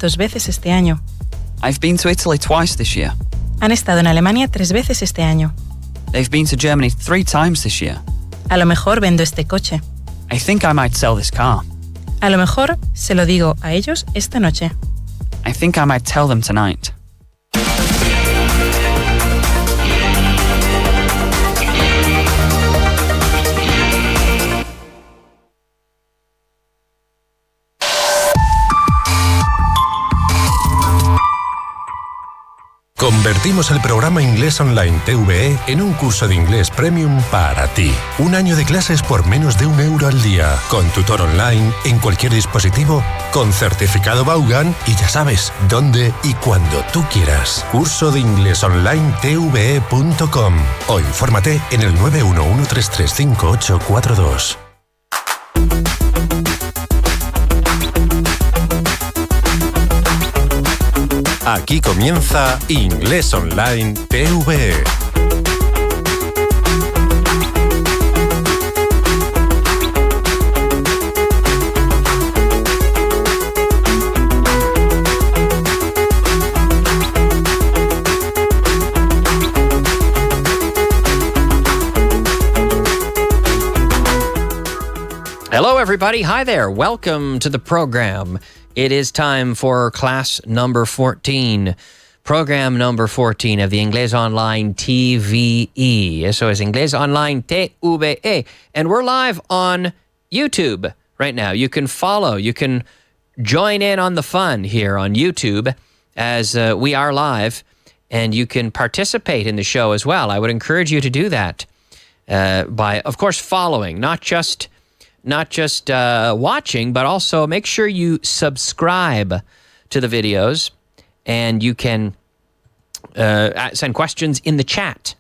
2 veces este año. I've been to Italy twice this year. Han estado en Alemania 3 veces este año. They've been to Germany 3 times this year. A lo mejor vendo este coche. I think I might sell this car. A lo mejor se lo digo a ellos esta noche. I think I might tell them tonight. Convertimos el programa Inglés Online TVE en un curso de inglés premium para ti. 1 año de clases por menos de €1 al día, con tutor online, en cualquier dispositivo, con certificado Vaughan y ya sabes, dónde y cuando tú quieras. Curso de Inglés Online TVE.com o infórmate en el 911335842. Aquí comienza Inglés Online TVE. Hello, everybody. Hi there. Welcome to the program. It is time for class number 14, program number 14 of the Inglés Online TVE. Eso es Inglés Online TVE. And we're live on YouTube right now. You can follow, you can join in on the fun here on YouTube as we are live, and you can participate in the show as well. I would encourage you to do that by, of course, following, not just watching, but also make sure you subscribe to the videos, and you can send questions in the chat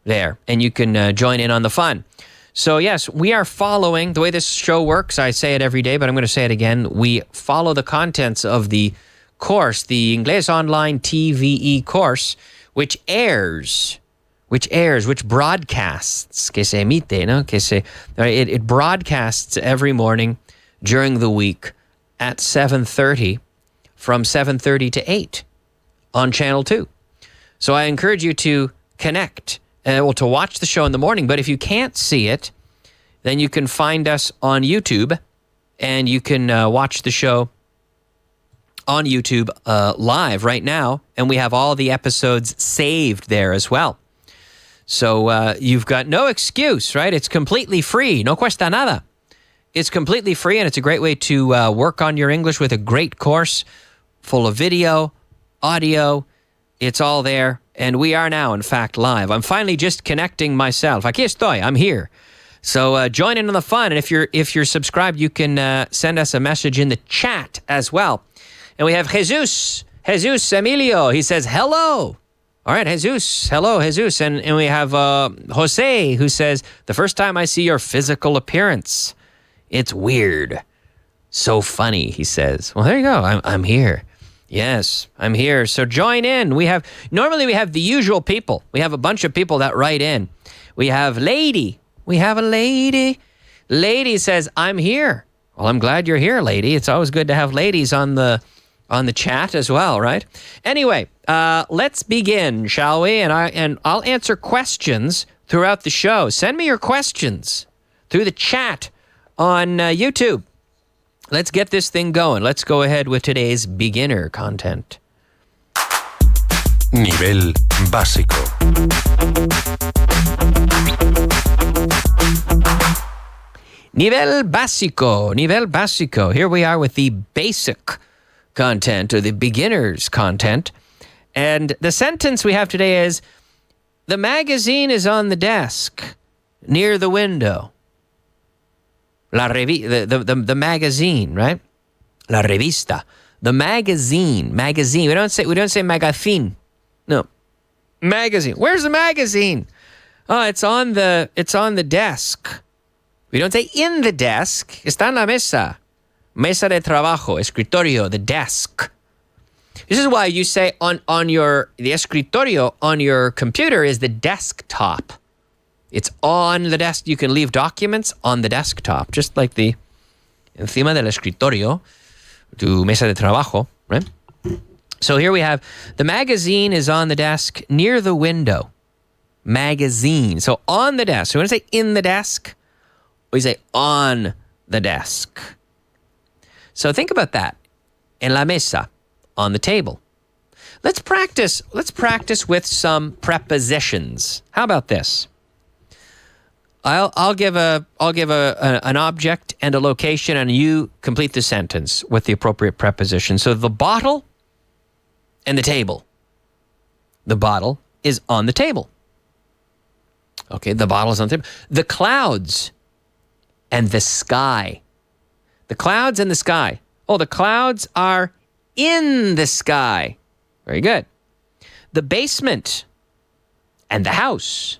there, and you can join in on the fun. So yes, we are following the way this show works. I say it every day, but I'm going to say it again. We follow the contents of the course, the Inglés Online TVE course, which broadcasts, que se emite, ¿no? It broadcasts every morning during the week at 7:30, from 7:30 to 8 on Channel 2. So I encourage you to connect, to watch the show in the morning. But if you can't see it, then you can find us on YouTube, and you can watch the show on YouTube live right now. And we have all the episodes saved there as well. So you've got no excuse, right? It's completely free. No cuesta nada. It's completely free, and it's a great way to work on your English with a great course full of video, audio. It's all there. And we are now, in fact, live. I'm finally just connecting myself. Aquí estoy. I'm here. So join in on the fun. And if you're subscribed, you can send us a message in the chat as well. And we have Jesus Emilio. He says, hello. All right, Jesus. Hello, Jesus. And we have Jose, who says, the first time I see your physical appearance, it's weird. So funny, he says. Well, there you go. I'm here. Yes, I'm here. So join in. Normally we have the usual people. We have a bunch of people that write in. We have Lady. We have a lady. Lady says, I'm here. Well, I'm glad you're here, lady. It's always good to have ladies on the chat as well, right? Anyway, let's begin, shall we? And I'll answer questions throughout the show. Send me your questions through the chat on YouTube. Let's get this thing going. Let's go ahead with today's beginner content. Nivel básico. Nivel básico. Here we are with the basic content, or the beginner's content. And the sentence we have today is, the magazine is on the desk near the window. The magazine, right? La revista. The magazine. We don't say magazine. No. Magazine. Where's the magazine? Oh, it's on the desk. We don't say in the desk. Está en la mesa. Mesa de trabajo, escritorio, the desk. This is why you say the escritorio on your computer is the desktop. It's on the desk. You can leave documents on the desktop, just like the encima del escritorio, tu mesa de trabajo. right? So here we have, the magazine is on the desk near the window. Magazine. So on the desk. So when I say in the desk, we say on the desk. So think about that. En la mesa, on the table. Let's practice with some prepositions. How about this? I'll give an object and a location, and you complete the sentence with the appropriate preposition. So the bottle and the table. The bottle is on the table. Okay, the bottle is on the table. The clouds and the sky. The clouds and the sky. Oh, the clouds are in the sky. Very good. The basement and the house.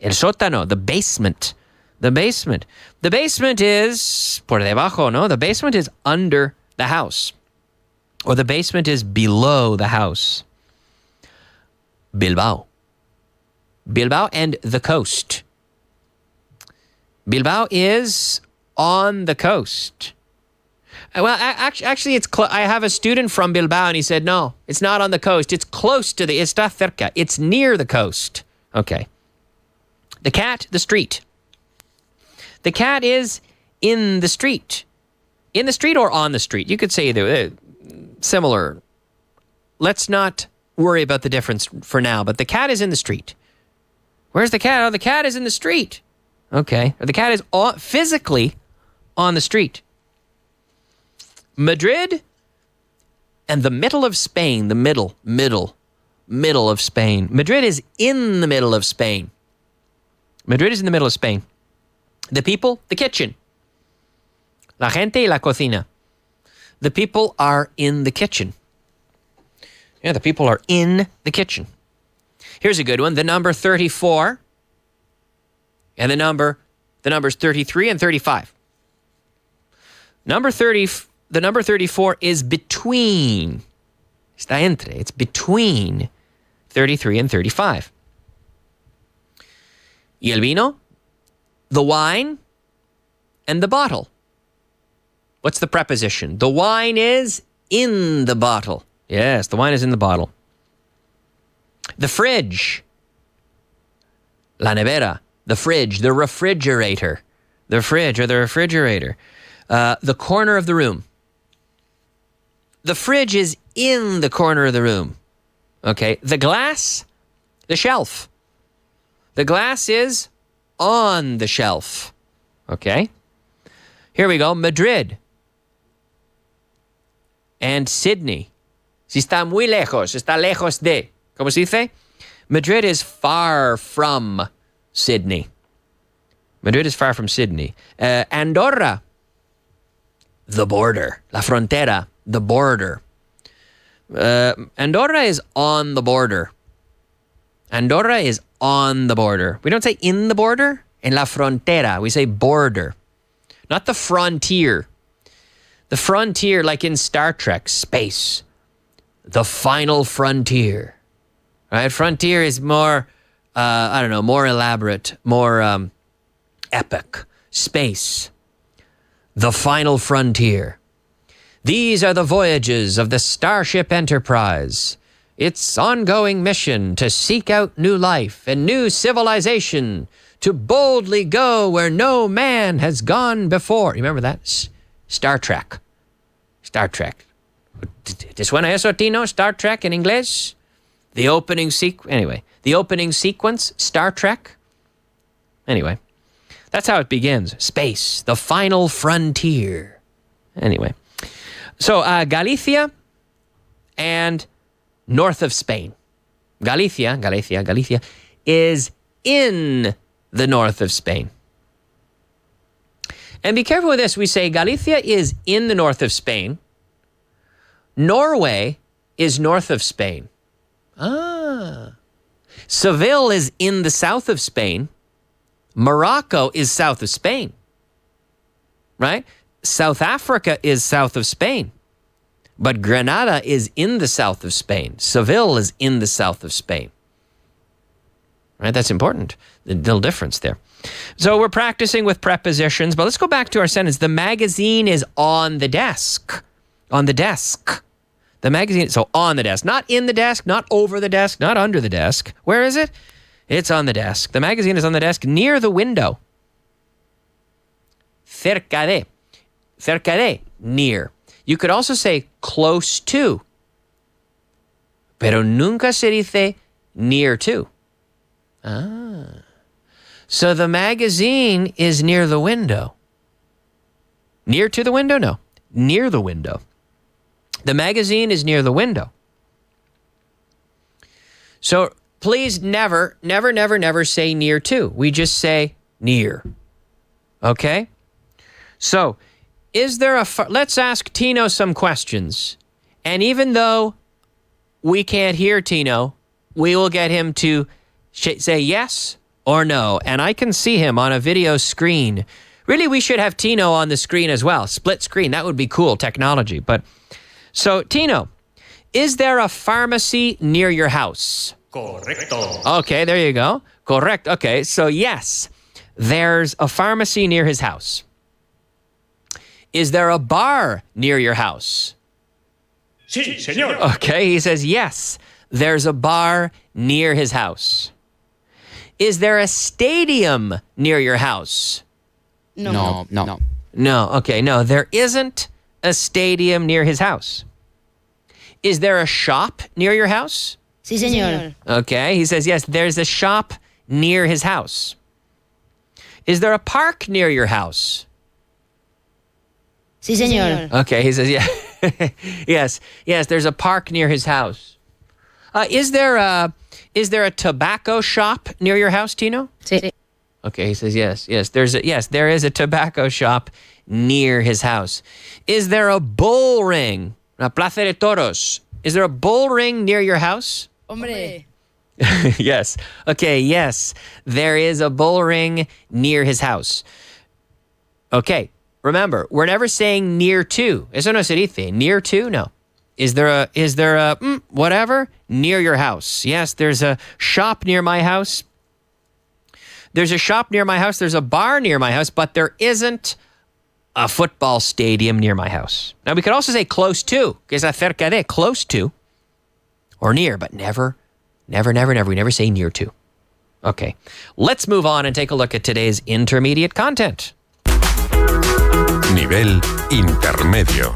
El sótano, the basement. The basement. The basement is por debajo, no? The basement is under the house. Or the basement is below the house. Bilbao. Bilbao and the coast. Bilbao is on the coast. Well, actually, I have a student from Bilbao, and he said, no, it's not on the coast. It's close to the, está cerca. It's near the coast. Okay. The cat, the street. The cat is in the street. In the street or on the street. You could say either. Similar. Let's not worry about the difference for now, but the cat is in the street. Where's the cat? Oh, the cat is in the street. Okay. Or the cat is physically on the street. Madrid and the middle of Spain. The middle of Spain. Madrid is in the middle of Spain. Madrid is in the middle of Spain. The people, the kitchen. La gente y la cocina. The people are in the kitchen. Yeah, the people are in the kitchen. Here's a good one. The number 34 and the numbers 33 and 35. The number 34 is between. Está entre. It's between 33 and 35. Y el vino, the wine, and the bottle. What's the preposition? The wine is in the bottle. Yes, the wine is in the bottle. The fridge. La nevera. The fridge. The refrigerator. The fridge or the refrigerator. The corner of the room. The fridge is in the corner of the room. Okay. The glass. The shelf. The glass is on the shelf. Okay. Here we go. Madrid. And Sydney. Si está muy lejos, está lejos de. ¿Cómo se dice? Madrid is far from Sydney. Madrid is far from Sydney. Andorra. The border. La frontera. The border. Andorra is on the border. Andorra is on the border. We don't say in the border. En la frontera. We say border. Not the frontier. The frontier, like in Star Trek, space. The final frontier. Right? Frontier is more, more elaborate, more epic. Space. The final frontier. These are the voyages of the Starship Enterprise. Its ongoing mission to seek out new life and new civilization, to boldly go where no man has gone before. Remember that? Star Trek. Star Trek. ¿Te suena eso, Tino? Star Trek in English? The opening the opening sequence, Star Trek. Anyway, that's how it begins. Space, the final frontier. Anyway, so Galicia and north of Spain. Galicia is in the north of Spain. And be careful with this. We say Galicia is in the north of Spain. Norway is north of Spain. Seville is in the south of Spain. Morocco is south of Spain. Right? South Africa is south of Spain. But Granada is in the south of Spain. Seville is in the south of Spain. Right? That's important. The little difference there. So we're practicing with prepositions, but let's go back to our sentence. The magazine is on the desk. On the desk. The magazine, so on the desk, not in the desk, not over the desk, not under the desk. Where is it? It's on the desk. The magazine is on the desk near the window. Cerca de. Cerca de, near. You could also say close to. Pero nunca se dice near to. So the magazine is near the window. Near to the window? No. Near the window. The magazine is near the window. So please never, never, never, never say near to. We just say near. Okay? So, is there let's ask Tino some questions. And even though we can't hear Tino, we will get him to say yes or no. And I can see him on a video screen. Really, we should have Tino on the screen as well. Split screen. That would be cool technology. But so, Tino, is there a pharmacy near your house? Correcto. Okay, there you go. Correct. Okay, so yes, there's a pharmacy near his house. Is there a bar near your house? Sí, señor. Okay, he says yes, there's a bar near his house. Is there a stadium near your house? No. No, okay, no, there isn't a stadium near his house. Is there a shop near your house? Sí, señor. Okay, he says yes, there's a shop near his house. Is there a park near your house? Sí, señor. Okay, he says yeah. yes, there's a park near his house. Is there a tobacco shop near your house, Tino? Sí. Okay, he says yes, there is a tobacco shop near his house. Is there a bull ring? La Plaza de Toros. Is there a bull ring near your house? Hombre. Yes. Okay, yes. There is a bull ring near his house. Okay, remember, we're never saying near to. Eso no se dice. Near to? No. Is there a whatever near your house? Yes, there's a shop near my house. There's a shop near my house. There's a bar near my house, but there isn't a football stadium near my house. Now, we could also say close to, que es cerca de, close to, or near, but never. We never say near to. Okay, let's move on and take a look at today's intermediate content. Nivel intermedio.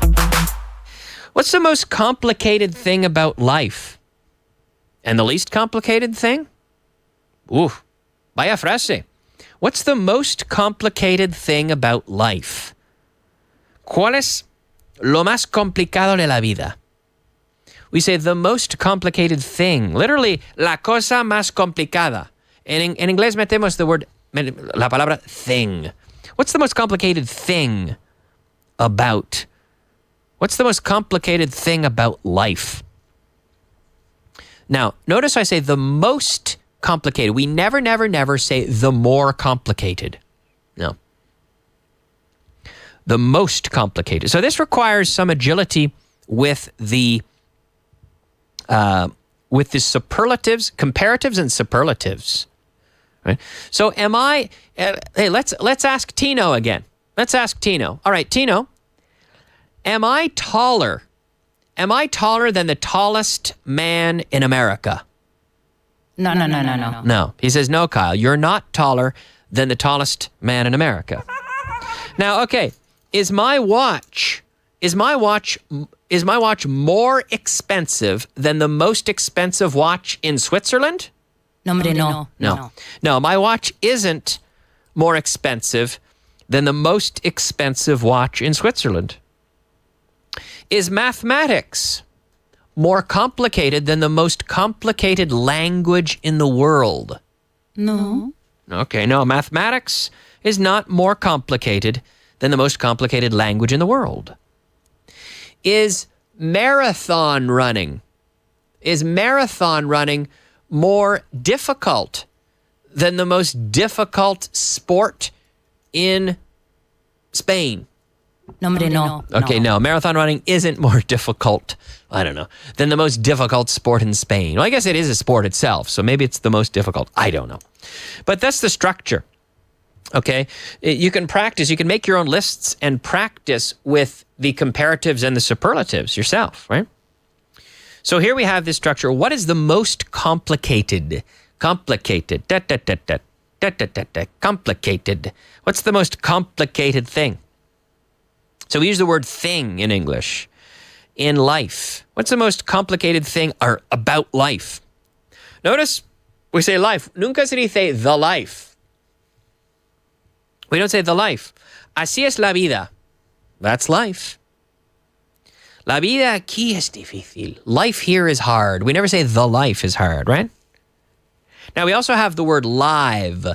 What's the most complicated thing about life? And the least complicated thing? Oof, vaya frase. What's the most complicated thing about life? ¿Cuál es lo más complicado de la vida? We say the most complicated thing. Literally, la cosa más complicada. En inglés metemos la palabra thing. What's the most complicated thing about? What's the most complicated thing about life? Now, notice I say the most complicated. We never say the more complicated. No. The most complicated. So this requires some agility with the superlatives, comparatives and superlatives. Right? So am I, hey, let's ask Tino again. Let's ask Tino. All right, Tino, am I taller? Am I taller than the tallest man in America? No. No. He says, no, Kyle, you're not taller than the tallest man in America. Now, okay, is my watch more expensive than the most expensive watch in Switzerland? No, hombre, no. No, my watch isn't more expensive than the most expensive watch in Switzerland. Is mathematics more complicated than the most complicated language in the world? No. Okay, no, mathematics is not more complicated than the most complicated language in the world. Is marathon running more difficult than the most difficult sport in Spain? No, hombre, no. Okay, no, marathon running isn't more difficult, I don't know, than the most difficult sport in Spain. Well, I guess it is a sport itself, so maybe it's the most difficult. I don't know. But that's the structure, okay? You can practice, you can make your own lists and practice with the comparatives and the superlatives yourself, right? So here we have this structure. What is the most complicated? Complicated. Complicated. What's the most complicated thing? So we use the word thing in English. In life. What's the most complicated thing or about life? Notice we say life. Nunca se dice the life. We don't say the life. Así es la vida. That's life. La vida aquí es difícil. Life here is hard. We never say the life is hard, right? Now we also have the word live.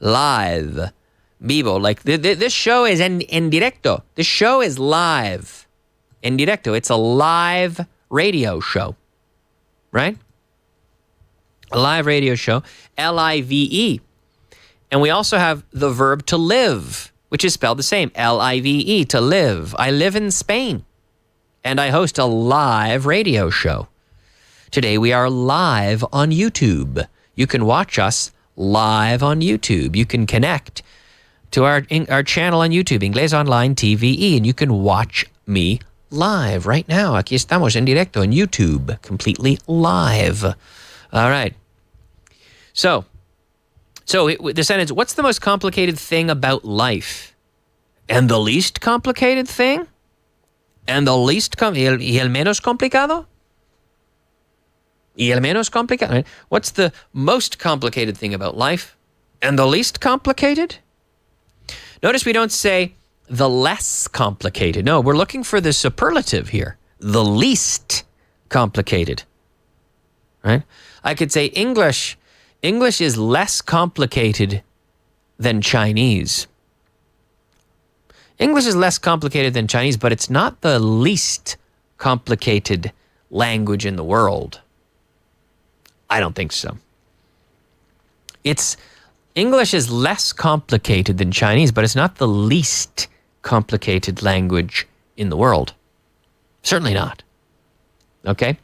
Live. Vivo. Like this show is en directo. This show is live. En directo. It's a live radio show. Right? A live radio show. L-I-V-E. And we also have the verb to live, which is spelled the same. L-I-V-E, to live. I live in Spain, and I host a live radio show. Today we are live on YouTube. You can watch us live on YouTube. You can connect to our channel on YouTube, Inglés Online TVE, and you can watch me live right now. Aquí estamos en directo on YouTube, completely live. All right. So the sentence, what's the most complicated thing about life? And the least complicated thing? And the least, y el menos complicado? Y el menos complicado? Right? What's the most complicated thing about life? And the least complicated? Notice we don't say the less complicated. No, we're looking for the superlative here. The least complicated. Right? I could say English is less complicated than Chinese. English is less complicated than Chinese, but it's not the least complicated language in the world. I don't think so. English is less complicated than Chinese, but it's not the least complicated language in the world. Certainly not. Okay?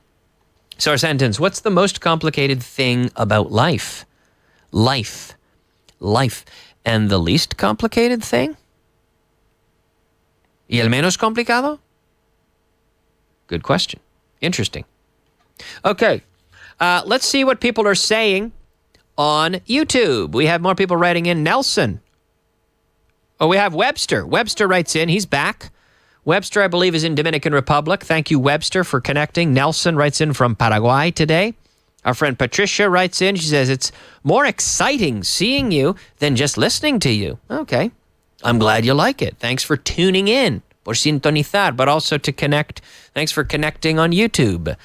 So our sentence, what's the most complicated thing about life? Life. Life. And the least complicated thing? ¿Y el menos complicado? Good question. Interesting. Okay. Let's see what people are saying on YouTube. We have more people writing in. Nelson. Oh, we have Webster. Webster writes in. He's back. Webster, I believe, is in Dominican Republic. Thank you, Webster, for connecting. Nelson writes in from Paraguay today. Our friend Patricia writes in. She says, it's more exciting seeing you than just listening to you. Okay. I'm glad you like it. Thanks for tuning in, por sintonizar, but also to connect. Thanks for connecting on YouTube.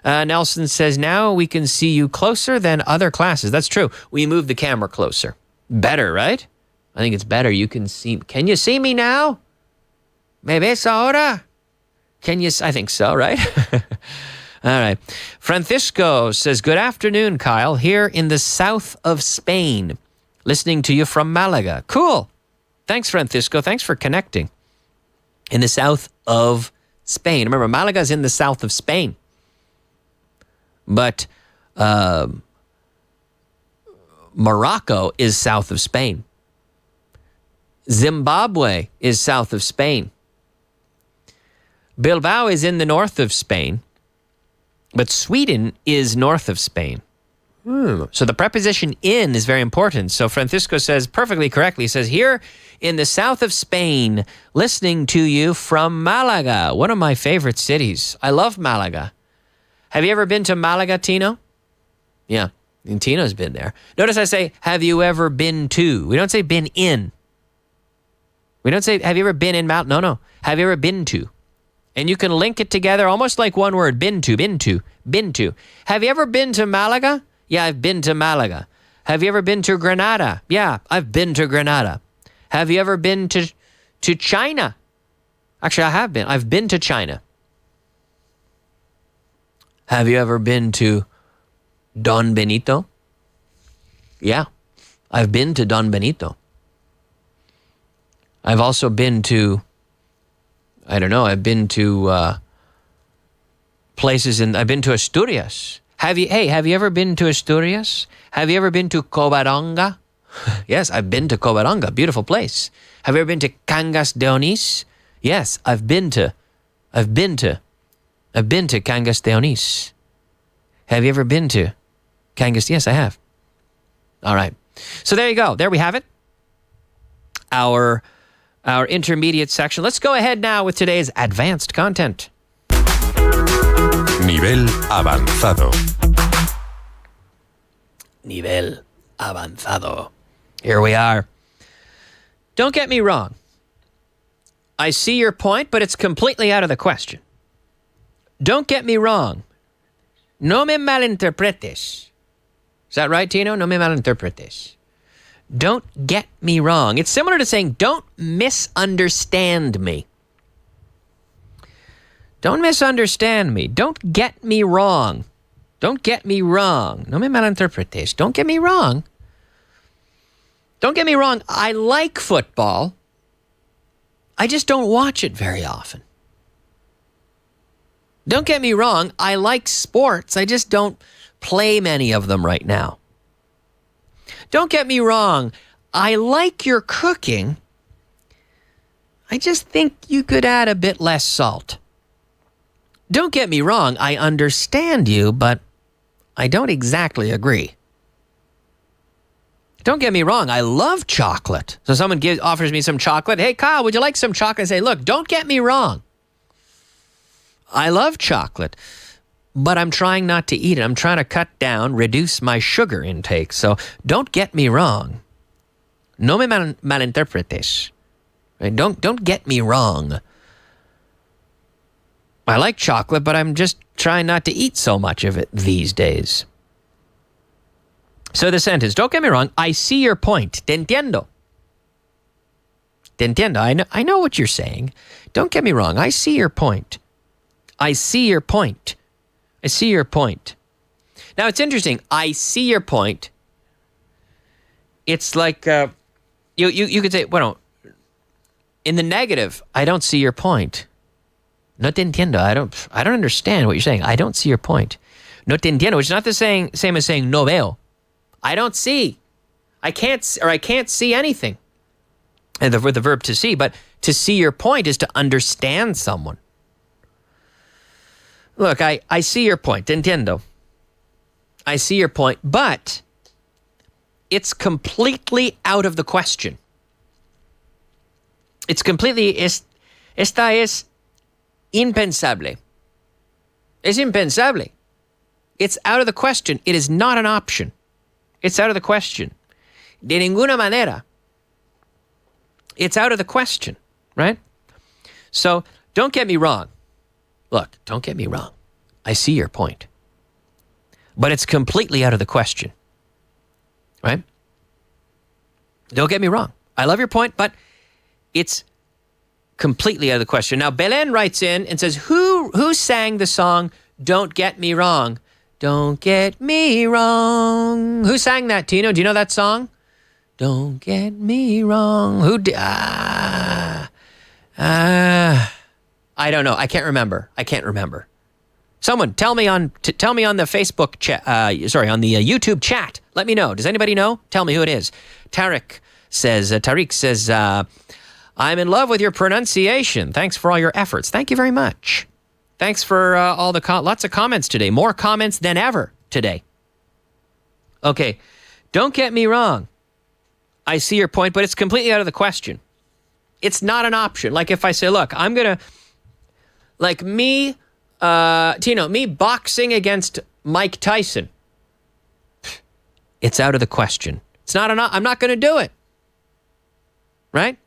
Nelson says, now we can see you closer than other classes. That's true. We moved the camera closer. Better, right? I think it's better. You can see. Can you see me now? ¿Me ves ahora? I think so, right? All right. Francisco says, good afternoon, Kyle, here in the south of Spain, listening to you from Malaga. Cool. Thanks, Francisco. Thanks for connecting. In the south of Spain. Remember, Malaga is in the south of Spain. But Morocco is south of Spain. Zimbabwe is south of Spain. Bilbao is in the north of Spain, but Sweden is north of Spain. So the preposition in is very important. So Francisco says perfectly correctly, he says, here in the south of Spain, listening to you from Malaga, one of my favorite cities. I love Malaga. Have you ever been to Malaga, Tino? Yeah, and Tino's been there. Notice I say, have you ever been to? We don't say been in. We don't say, have you ever been in Malaga? No. Have you ever been to? And you can link it together almost like one word, been to. Have you ever been to Malaga? Yeah, I've been to Malaga. Have you ever been to Granada? Yeah, I've been to Granada. Have you ever been to China? Actually, I have been. I've been to China. Have you ever been to Don Benito? Yeah, I've been to Don Benito. I've also been to, I've been to places I've been to Asturias. Have you ever been to Asturias? Have you ever been to Covadonga? Yes, I've been to Covadonga, beautiful place. Have you ever been to Cangas de Onís? Yes, I've been to Cangas de Onís. Have you ever been to Kangas? Yes, I have. All right. So there you go. There we have it. Our intermediate section. Let's go ahead now with today's advanced content. Nivel avanzado. Nivel avanzado. Here we are. Don't get me wrong. I see your point, but it's completely out of the question. Don't get me wrong. No me malinterpretes. Is that right, Tino? No me malinterpretes. Don't get me wrong. It's similar to saying, don't misunderstand me. Don't misunderstand me. Don't get me wrong. Don't get me wrong. No me malinterpretes. Don't get me wrong. Don't get me wrong. I like football. I just don't watch it very often. Don't get me wrong. I like sports. I just don't play many of them right now. Don't get me wrong. I like your cooking. I just think you could add a bit less salt. Don't get me wrong. I understand you, but I don't exactly agree. Don't get me wrong. I love chocolate. So someone offers me some chocolate. Hey, Kyle, would you like some chocolate? I say, look, don't get me wrong. I love chocolate, but I'm trying not to eat it. I'm trying to cut down, reduce my sugar intake. So don't get me wrong. No me malinterpretes. Right? Don't get me wrong. I like chocolate, but I'm just trying not to eat so much of it these days. So the sentence, don't get me wrong, I see your point. Te entiendo. Te entiendo. I know what you're saying. Don't get me wrong, I see your point. I see your point. I see your point. Now, it's interesting. I see your point. It's like, you could say, well, in the negative, I don't see your point. No te entiendo. I don't understand what you're saying. I don't see your point. No te entiendo, which is not the same as saying no veo. I don't see. I can't see anything. And with the verb to see, but to see your point is to understand someone. Look, I see your point. Entiendo. I see your point, but it's completely out of the question. It's completely, esta es impensable. Es impensable. It's out of the question. It is not an option. It's out of the question. De ninguna manera. It's out of the question, right? So don't get me wrong. Look, don't get me wrong. I see your point. But it's completely out of the question, right? Don't get me wrong. I love your point, but it's completely out of the question. Now, Belen writes in and says, who sang the song, Don't Get Me Wrong? Don't get me wrong. Who sang that, Tino? Do you know that song? Don't get me wrong. Who did? I don't know. I can't remember. Someone tell me on the Facebook chat. On the YouTube chat. Let me know. Does anybody know? Tell me who it is. Tariq says, I'm in love with your pronunciation. Thanks for all your efforts. Thank you very much. Thanks for lots of comments today. More comments than ever today. Okay, don't get me wrong. I see your point, but it's completely out of the question. It's not an option. Like if I say, look, I'm going to, like me, Tino, me boxing against Mike Tyson. It's out of the question. It's not I'm not going to do it. Right?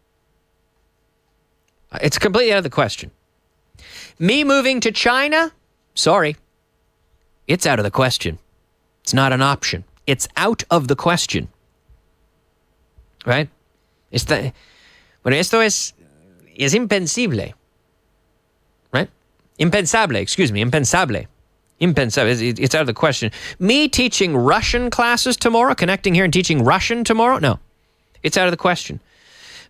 It's completely out of the question. Me moving to China? Sorry. It's out of the question. It's not an option. It's out of the question. Right? Esto es impensible. Right? Impensable. Impensable. It's out of the question. Me teaching Russian classes tomorrow, connecting here and teaching Russian tomorrow? No. It's out of the question.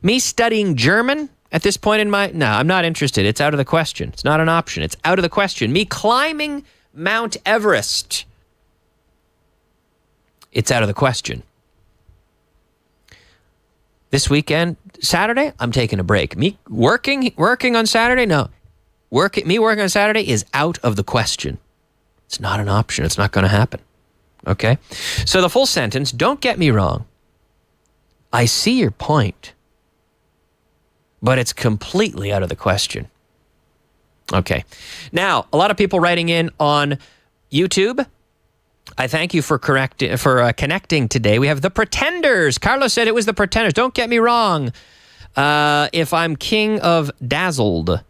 Me studying German at this point in no, I'm not interested. It's out of the question. It's not an option. It's out of the question. Me climbing Mount Everest. It's out of the question. This weekend, Saturday, I'm taking a break. Me working on Saturday? No. Me working on Saturday is out of the question. It's not an option. It's not going to happen. Okay? So the full sentence, don't get me wrong. I see your point, but it's completely out of the question. Okay. Now, a lot of people writing in on YouTube. I thank you for connecting today. We have the Pretenders. Carlos said it was the Pretenders. Don't get me wrong. If I'm king of dazzled.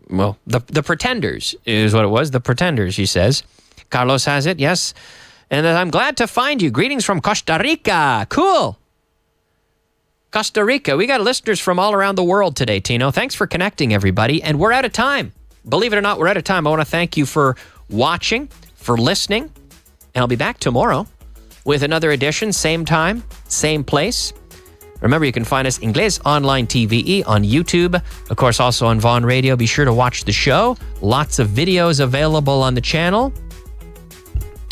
Well, the Pretenders is what it was. The Pretenders, he says. Carlos has it, yes. And I'm glad to find you. Greetings from Costa Rica. Cool. Costa Rica. We got listeners from all around the world today, Tino. Thanks for connecting, everybody. And we're out of time. Believe it or not, we're out of time. I want to thank you for watching, for listening. And I'll be back tomorrow with another edition, same time, same place. Remember, you can find us Inglés Online TVE on YouTube. Of course, also on Vaughan Radio. Be sure to watch the show. Lots of videos available on the channel.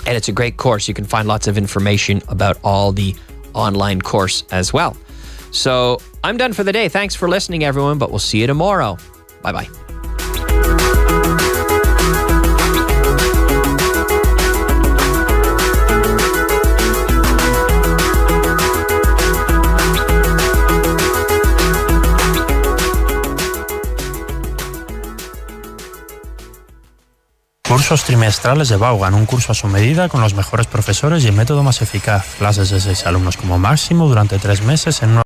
And it's a great course. You can find lots of information about all the online course as well. So I'm done for the day. Thanks for listening, everyone, but we'll see you tomorrow. Bye-bye. Cursos trimestrales de Vaughan, un curso a su medida con los mejores profesores y el método más eficaz. Clases de 6 alumnos como máximo durante 3 meses en una